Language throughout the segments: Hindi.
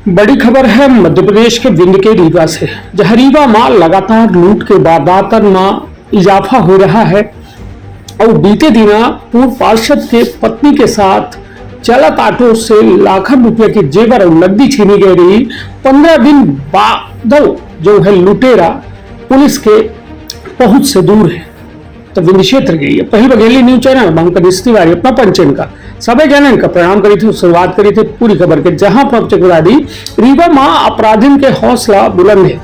बड़ी खबर है मध्य प्रदेश के विंध्य के रीवा से, जहां रीवा में लगातार लूट के वारदातों में इजाफा हो रहा है और बीते दिना पूर्व पार्षद के पत्नी के साथ चलत ऑटो से लाखों रुपए के जेवर और नकदी छीनी गई रही। 15 दिन बाद जो है लुटेरा पुलिस के पहुंच से दूर है। तो विंध्य क्षेत्र के ये पहली Bagheli news channel bunker Tiwari अपना पंचन का सभी चैनल का प्रणाम करी थी। शुरुआत करी थी पूरी खबर के, जहां पर बता दी रीवा में अपराधियों के हौसला बुलंद है।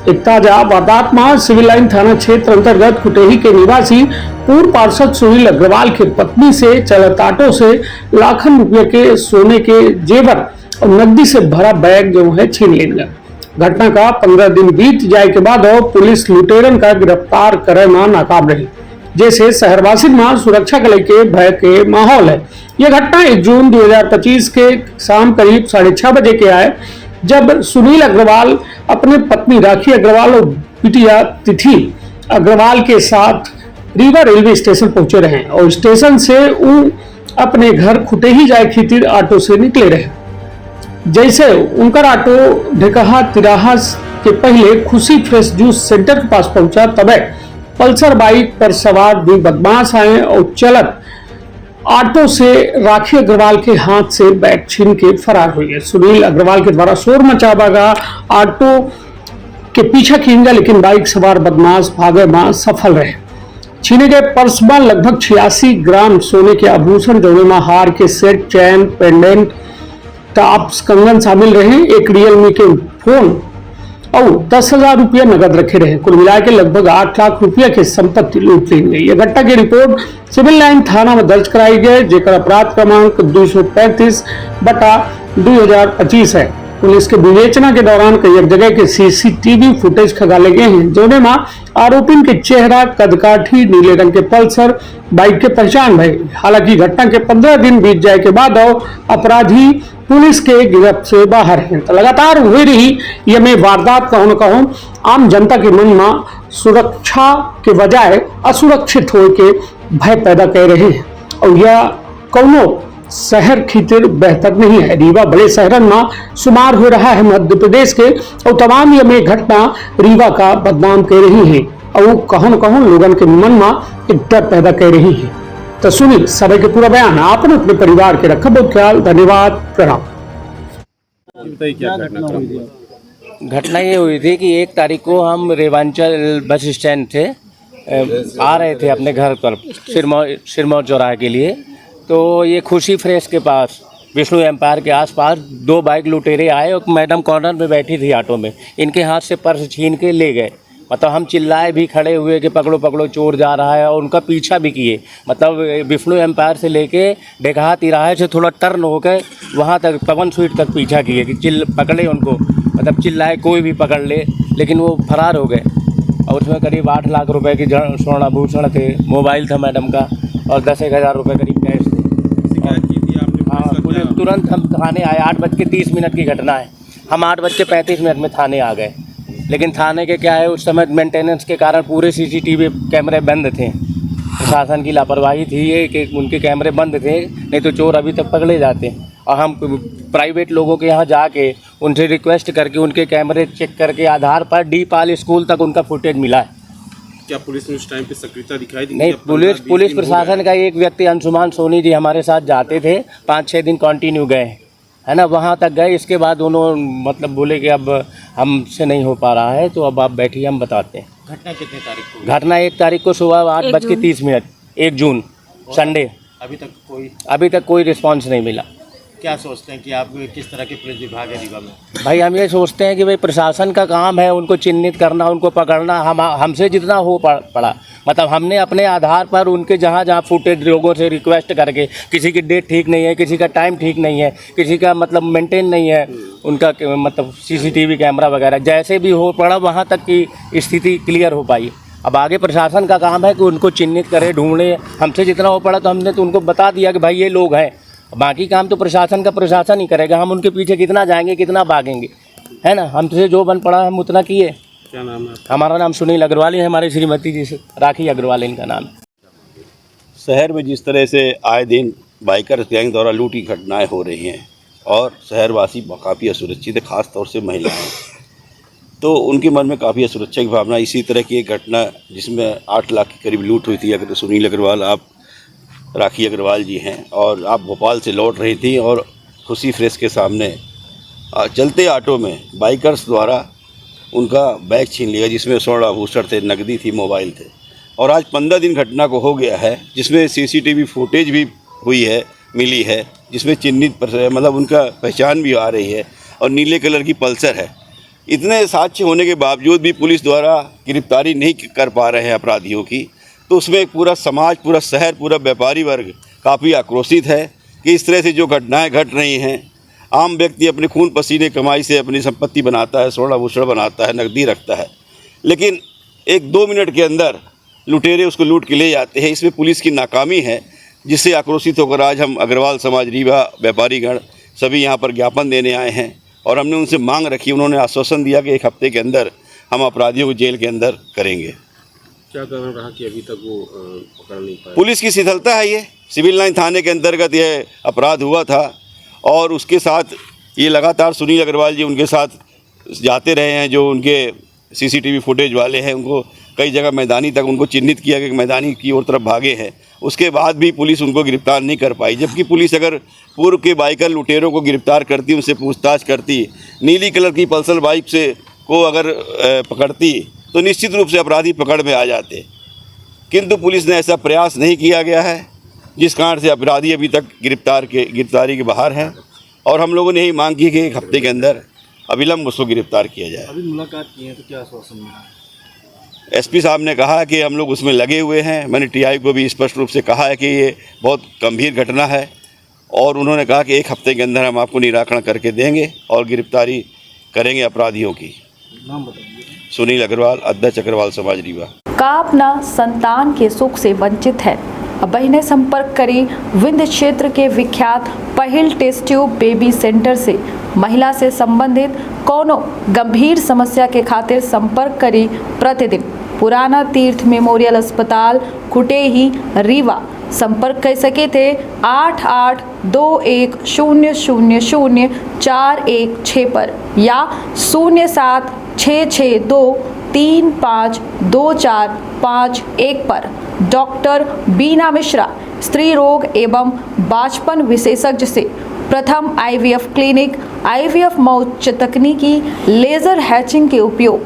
एक ताजा वारदात में सिविल लाइन थाना क्षेत्र अंतर्गत कुटेही के निवासी पूर्व पार्षद सुनील अग्रवाल की पत्नी से चलत ऑटो से लाखों रुपए के सोने के जेवर और नकदी से भरा बैग जो है छीन लेंगे। घटना का 15 दिन बीत जाए के बाद पुलिस लुटेरन का गिरफ्तार करे में नाकाम रही, जैसे शहरवासी में सुरक्षा को लेकर भय के माहौल है। यह घटना 1 जून 2025 के शाम करीब 6:30 बजे के आए, जब सुनील अग्रवाल अपने पत्नी राखी अग्रवाल और बिटिया तिथि अग्रवाल के साथ रीवा रेलवे स्टेशन पहुंचे रहे और स्टेशन से वो अपने घर खुटेही जाए खातिर ऑटो से निकले रहे। जैसे उनका ऑटो ढेकहा तिराहा के पहले खुशी फ्रेश जूस सेंटर के पास पहुंचा, तबे पल्सर बाइक पर सवार 2 बदमाश आए और चलत ऑटो से राखी अग्रवाल के हाथ से बैग छीन के फरार हुए। सुनील अग्रवाल के द्वारा शोर मचावागा ऑटो के पीछा खींचा, लेकिन बाइक सवार बदमाश भागे में सफल रहे। छीने गए पर्स में लगभग 86 ग्राम सोने के आभूषण, जोड़े में हार के सेट, चैन, पेंडेंट, टॉप्स, कंगन शामिल रहे। एक रियलमी के फोन और 10,000 रुपया नगद रखे रहे। कुल मिला के लगभग 8 लाख रुपया की संपत्ति लूट ली गई। यह घटना की रिपोर्ट सिविल लाइन थाना में दर्ज कराई गई, जेकर अपराध क्रमांक 235/2025 है। पुलिस के विवेचना के दौरान कई जगह के सीसीटीवी फुटेज खंगाले गए हैं, जोने में आरोपी के चेहरा, कदकाठी, नीले रंग के पल्सर बाइक के पहचान भई। हालांकि घटना के 15 दिन बीत जाए के बाद अपराधी पुलिस के गिरफ्त से बाहर हैं। तो लगातार हुई रही ये में वारदात कहूं न कहूं आम जनता के मन में सुरक्षा के बजाय असुरक्षित हो के भय पैदा कर रहे हैं और यह कौनो शहर खातिर बेहतर नहीं है। रीवा बड़े शहरन में शुमार हो रहा है मध्य प्रदेश के, और तमाम ये में घटना रीवा का बदनाम कर रही है और कहूं न कहूं लोगों के मन में एक डर पैदा कर रही है। तो सुनिए सभी के पूरा बयान, आपने अपने परिवार के रखा बहुत ख्याल। धन्यवाद, प्रणाम। घटना ये हुई थी कि 1 तारीख को हम रेवांचल बस स्टैंड थे, आ रहे थे अपने घर पर सिरमौर चौराहे के लिए। तो ये खुशी फ्रेश के पास विष्णु एम्पायर के आसपास 2 बाइक लुटेरे आए और मैडम कॉर्नर में बैठी थी ऑटो में, इनके हाथ से पर्स छीन के ले गए। मतलब हम चिल्लाए भी, खड़े हुए कि पकड़ो पकड़ो चोर जा रहा है, और उनका पीछा भी किए। मतलब विष्णु एम्पायर से लेके ढेकहा तिराहे से थोड़ा टर्न होकर वहाँ तक पवन स्वीट तक पीछा किए कि पकड़े उनको, मतलब चिल्लाए कोई भी पकड़ ले, लेकिन वो फरार हो गए। और उसमें करीब 8 लाख रुपए की स्वर्ण आभूषण थे, मोबाइल था मैडम का, और 10,000 रुपये करीब कैश थे। हाँ, तुरंत हम थाने आए। 8:30 की घटना है। हम 8:35 में थाने आ गए, लेकिन थाने के क्या है, उस समय मेंटेनेंस के कारण पूरे सीसीटीवी कैमरे बंद थे। प्रशासन की लापरवाही थी ये कि उनके कैमरे बंद थे, नहीं तो चोर अभी तक पकड़े जाते। और हम प्राइवेट लोगों के यहाँ जाके उनसे रिक्वेस्ट करके उनके कैमरे चेक करके आधार पर डीपाल स्कूल तक उनका फुटेज मिला है। क्या पुलिस ने उस टाइम पे सक्रियता दिखाई दी? नहीं, पुलिस प्रशासन का एक व्यक्ति अंशुमान सोनी जी हमारे साथ जाते थे, 5-6 दिन कंटिन्यू गए, है ना, वहाँ तक गए। इसके बाद उन्होंने मतलब बोले कि अब हमसे नहीं हो पा रहा है, तो अब आप बैठिए, हम बताते हैं। घटना कितने तारीख को? घटना 1 तारीख को सुबह 8:30, 1 जून संडे। अभी तक कोई रिस्पांस नहीं मिला। क्या सोचते हैं कि आप किस तरह के पुलिस विभाग है रीवा में? भाई हम ये सोचते हैं कि भाई प्रशासन का काम है उनको चिन्हित करना, उनको पकड़ना। हमसे जितना हो पड़ा, मतलब हमने अपने आधार पर उनके जहाँ फुटेज लोगों से रिक्वेस्ट करके, किसी की डेट ठीक नहीं है, किसी का टाइम ठीक नहीं है, किसी का मतलब मेंटेन नहीं है उनका, मतलब सीसीटीवी कैमरा वगैरह, जैसे भी हो पड़ा वहाँ तक की स्थिति क्लियर हो पाई। अब आगे प्रशासन का काम है कि उनको चिन्हित करे, ढूंढे। हमसे जितना हो पड़ा तो हमने तो उनको बता दिया कि भाई ये लोग हैं। बाकी काम तो प्रशासन ही करेगा। हम उनके पीछे कितना जाएंगे, कितना भागेंगे, है ना। हमसे जो बन पड़ा हम उतना किए। क्या नाम है? हमारा नाम सुनील अग्रवाल है, हमारी श्रीमती जी राखी अग्रवाल इनका नाम। शहर में जिस तरह से आए दिन बाइकर गैंग द्वारा लूट की घटनाएं हो रही हैं और शहरवासी काफ़ी असुरक्षित है, ख़ास तौर से महिलाएं। तो उनके मन में काफ़ी असुरक्षा की भावना। इसी तरह की एक घटना जिसमें 8 लाख के करीब लूट हुई थी। अगर सुनील अग्रवाल, आप राखी अग्रवाल जी हैं और आप भोपाल से लौट रही थी और खुशी फ्रेश के सामने चलते ऑटो में बाइकर्स द्वारा उनका बैग छीन लिया, जिसमें स्वर्ण आभूषण थे, नकदी थी, मोबाइल थे। और आज 15 दिन घटना को हो गया है, जिसमें CCTV फुटेज भी हुई है, मिली है, जिसमें चिन्हित मतलब उनका पहचान भी आ रही है और नीले कलर की पल्सर है। इतने साक्ष्य होने के बावजूद भी पुलिस द्वारा गिरफ्तारी नहीं कर पा रहे हैं अपराधियों की, तो उसमें पूरा समाज, पूरा शहर, पूरा व्यापारी वर्ग काफ़ी आक्रोशित है कि इस तरह से जो घटनाएं घट रही हैं। आम व्यक्ति अपने खून पसीने कमाई से अपनी संपत्ति बनाता है, स्वर्ण आभूषण बनाता है, नकदी रखता है, लेकिन 1-2 मिनट के अंदर लुटेरे उसको लूट के ले जाते हैं। इसमें पुलिस की नाकामी है, जिससे आक्रोशित होकर आज हम अग्रवाल समाज, रीवा व्यापारीगण सभी यहाँ पर ज्ञापन देने आए हैं और हमने उनसे मांग रखी। उन्होंने आश्वासन दिया कि 1 हफ्ते के अंदर हम अपराधियों को जेल के अंदर करेंगे। क्या कारण रहा कि अभी तक वो पकड़ नहीं पाए? पुलिस की शिथिलता है। ये सिविल लाइन थाने के अंतर्गत यह अपराध हुआ था और उसके साथ ये लगातार सुनील अग्रवाल जी उनके साथ जाते रहे हैं। जो उनके CCTV फुटेज वाले हैं, उनको कई जगह मैदानी तक उनको चिन्हित किया कि मैदानी की ओर तरफ भागे हैं। उसके बाद भी पुलिस उनको गिरफ्तार नहीं कर पाई, जबकि पुलिस अगर पूर्व के बाइकर लुटेरों को गिरफ्तार करती, उनसे पूछताछ करती, नीली कलर की पल्सर बाइक से को अगर पकड़ती, तो निश्चित रूप से अपराधी पकड़ में आ जाते। किंतु पुलिस ने ऐसा प्रयास नहीं किया गया है, जिस कारण से अपराधी अभी तक गिरफ्तारी के बाहर हैं। और हम लोगों ने यही मांग की कि 1 हफ्ते के अंदर अविलंब उसको गिरफ्तार किया जाए। अभी मुलाकात की है तो क्या आश्वासन मिला? SP साहब ने कहा कि हम लोग उसमें लगे हुए हैं। मैंने TI को भी स्पष्ट रूप से कहा है कि ये बहुत गंभीर घटना है और उन्होंने कहा कि 1 हफ्ते के अंदर हम आपको निराकरण करके देंगे और गिरफ्तारी करेंगे अपराधियों की। नाम बताइए। सुनील अग्रवाल, अध्यक्ष अग्रवाल समाज रीवा। का अपना संतान के सुख से वंचित है? अब बहिने संपर्क करें विंध्य क्षेत्र के विख्यात पहिल टेस्ट ट्यूब बेबी सेंटर से। महिला से संबंधित कोनो गंभीर समस्या के खातिर संपर्क करें प्रतिदिन पुराना तीर्थ मेमोरियल अस्पताल कुटेही रीवा। संपर्क कर सके थे 8821000416 पर या 0766235245 पर। डॉक्टर बीना मिश्रा, स्त्री रोग एवं बांझपन विशेषज्ञ से प्रथम IVF क्लिनिक, IVF मौच तकनीकी, लेजर हैचिंग के उपयोग,